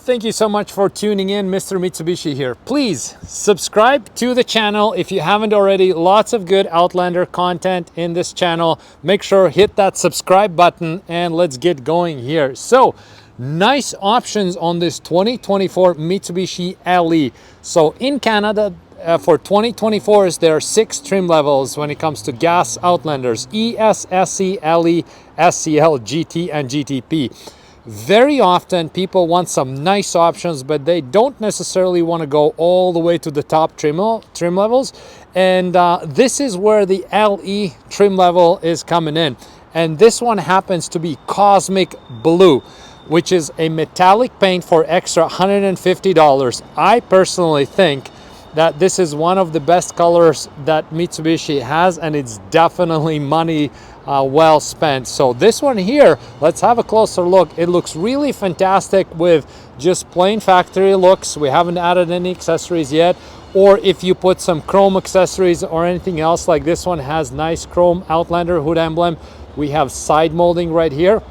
Thank you so much for tuning in. Mr. Mitsubishi here. Please subscribe to the channel if you haven't already. Lots of good Outlander content in this channel. Make sure hit that subscribe button and let's get going here. So nice options on this 2024 Mitsubishi LE. So in Canada, for 2024s, there are 6 trim levels when it comes to gas Outlanders: ES, SE, LE, SCL, GT, and GTP. Very often people want some nice options, but they don't necessarily want to go all the way to the top trim levels. And this is where the LE trim level is coming in. And this one happens to be Cosmic Blue, which is a metallic paint for extra $150. I personally think that this is one of the best colors that Mitsubishi has, and it's definitely money well spent. So this one here, let's have a closer look. It looks really fantastic with just plain factory looks. We haven't added any accessories yet, or if you put some chrome accessories or anything else, like this one has nice chrome Outlander hood emblem. We have side molding right here.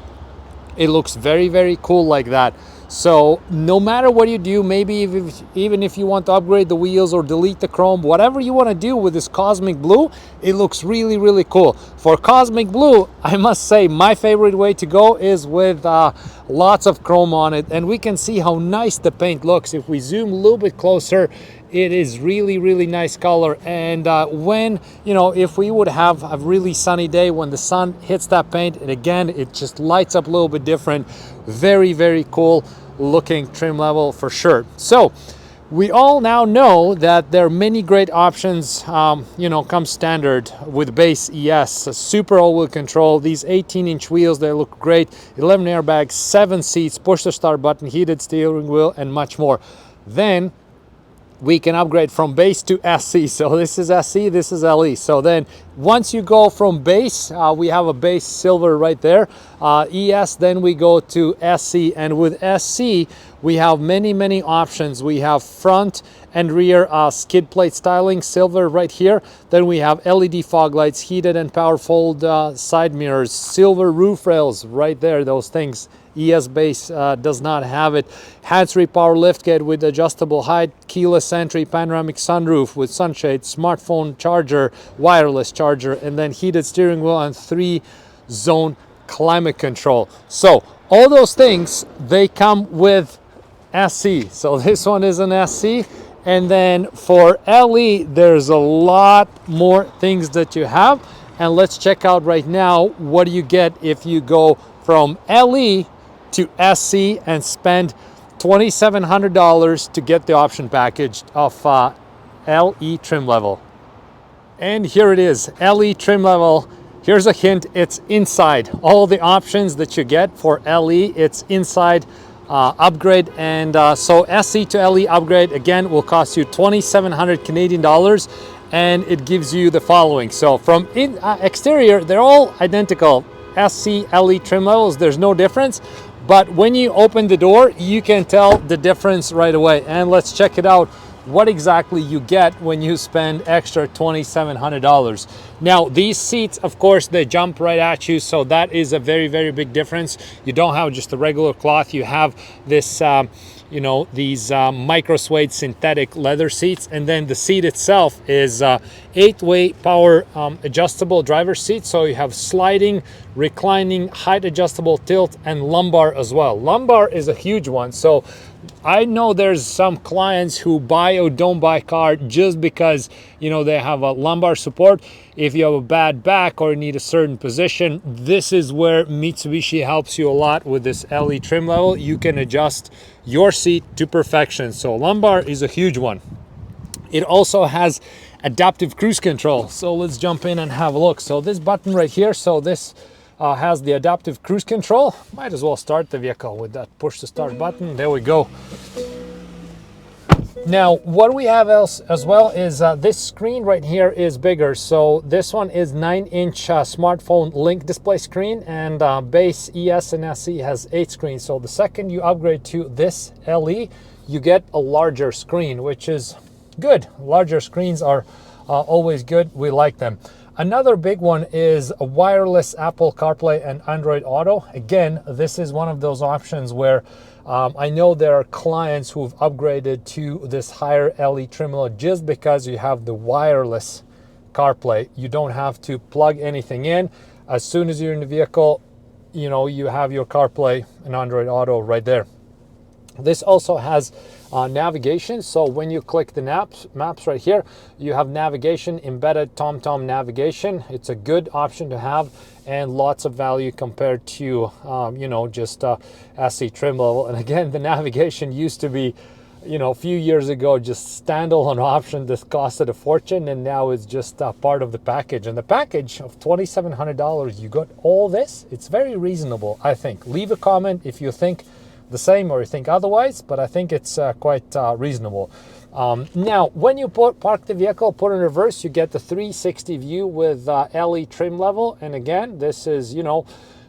It looks very, very cool like that. So no matter what you do, maybe even if you want to upgrade the wheels or delete the chrome, whatever you want to do with this Cosmic Blue, it looks really, really cool. For Cosmic Blue, I must say my favorite way to go is with lots of chrome on it. And we can see how nice the paint looks. If we zoom a little bit closer, it is really, really nice color. And when, you know, if we would have a really sunny day when the sun hits that paint, and again, it just lights up a little bit different. Very, very cool looking trim level for sure. So we all now know that there are many great options, you know, come standard with base ES, super all-wheel control, these 18-inch wheels, they look great, 11 airbags, 7 seats, push to start button, heated steering wheel, and much more. Then we can upgrade from base to SC. So this is SC, this is LE. So then once you go from base, we have a base silver right there, ES, then we go to SC. And with SC, we have many, many options. We have front and rear skid plate styling, silver right here. Then we have LED fog lights, heated and power fold side mirrors, silver roof rails right there, those things. ES base does not have it. Hands-free power liftgate with adjustable height, keyless entry, panoramic sunroof with sunshade, smartphone charger, wireless charger, and then heated steering wheel and 3-zone climate control. So all those things, they come with SC. So this one is an SC. And then for LE, there's a lot more things that you have. And let's check out right now what do you get if you go from LE to SC and spend $2,700 to get the option package of LE trim level. And here it is, LE trim level. Here's a hint, it's inside. All the options that you get for LE, it's inside upgrade. And so SC to LE upgrade, again, will cost you 2,700 Canadian dollars. And it gives you the following. So from exterior, they're all identical. SC, LE trim levels, there's no difference. But when you open the door, you can tell the difference right away. And let's check it out, what exactly you get when you spend extra $2,700. Now, these seats, of course, they jump right at you. So that is a very, very big difference. You don't have just a regular cloth. You have this, you know, these Microsuede Synthetic leather seats. And then the seat itself is 8-way power adjustable driver's seat. So you have sliding, reclining, height adjustable tilt, and lumbar as well. Lumbar is a huge one. So I know there's some clients who buy or don't buy car just because, you know, they have a lumbar support. If you have a bad back or need a certain position, this is where Mitsubishi helps you a lot with this LE trim level. You can adjust your seat to perfection. So lumbar is a huge one. It also has adaptive cruise control. So let's jump in and have a look. So this button right here, so this has the adaptive cruise control. Might as well start the vehicle with that push to start button. There we go. Now, what we have else as well is this screen right here is bigger. So this one is 9-inch smartphone link display screen, and base ES and SC has 8 screens. So the second you upgrade to this LE, you get a larger screen, which is good. Larger screens are always good. We like them. Another big one is a wireless Apple CarPlay and Android Auto. Again, this is one of those options where I know there are clients who've upgraded to this higher LE trim level just because you have the wireless CarPlay. You don't have to plug anything in. As soon as you're in the vehicle, you know, you have your CarPlay and Android Auto right there. This also has navigation, so when you click the maps right here, you have navigation, embedded TomTom navigation. It's a good option to have and lots of value compared to you know, just SE trim level. And again, the navigation used to be, you know, a few years ago just standalone option that costed a fortune, and now it's just part of the package. And the package of $2,700, you got all this. It's very reasonable, I think. Leave a comment if you think the same or you think otherwise, but I think it's quite reasonable. Now, when you park the vehicle, put in reverse, you get the 360 view with LE trim level. And again, this is, you know,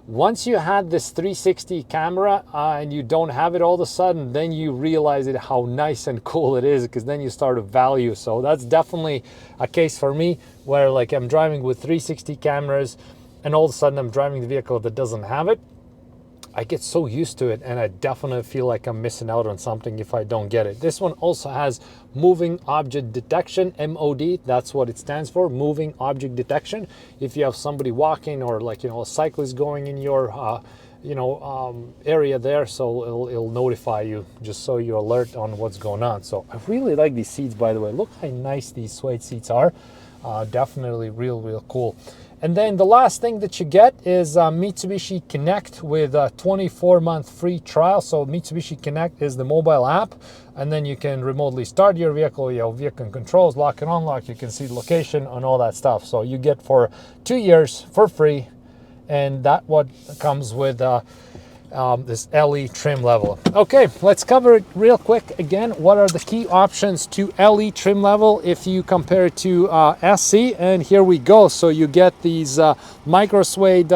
once you had this 360 camera and you don't have it all of a sudden, then you realize it how nice and cool it is, because then you start to value. So that's definitely a case for me where, like, I'm driving with 360 cameras and all of a sudden I'm driving the vehicle that doesn't have it. I get so used to it, and I definitely feel like I'm missing out on something if I don't get it. This one also has moving object detection, MOD, that's what it stands for, moving object detection. If you have somebody walking or, like, you know, a cyclist going in your you know, area there, so it'll notify you just so you're alert on what's going on. So I really like these seats, by the way. Look how nice these suede seats are. Definitely real cool. And then the last thing that you get is Mitsubishi Connect with a 24-month free trial. So Mitsubishi Connect is the mobile app, and then you can remotely start your vehicle, you have vehicle controls, lock and unlock, you can see the location and all that stuff. So you get for 2 years for free, and that what comes with this LE trim level. Okay, let's cover it real quick again. What are the key options to LE trim level if you compare it to SC? And here we go. So you get these Microsuede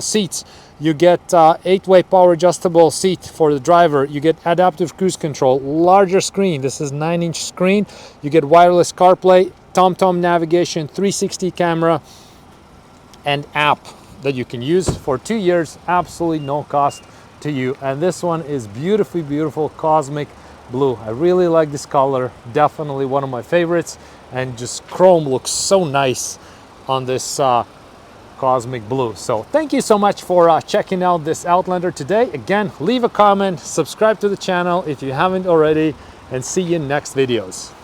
seats. You get 8-way power adjustable seat for the driver. You get adaptive cruise control, larger screen. This is 9-inch screen. You get wireless CarPlay, TomTom navigation, 360 camera, and app that you can use for 2 years, absolutely no cost to you. And this one is beautiful cosmic blue. I really like this color, definitely one of my favorites, and just chrome looks so nice on this cosmic blue. So thank you so much for checking out this Outlander today. Again, leave a comment, subscribe to the channel if you haven't already, and see you in next videos.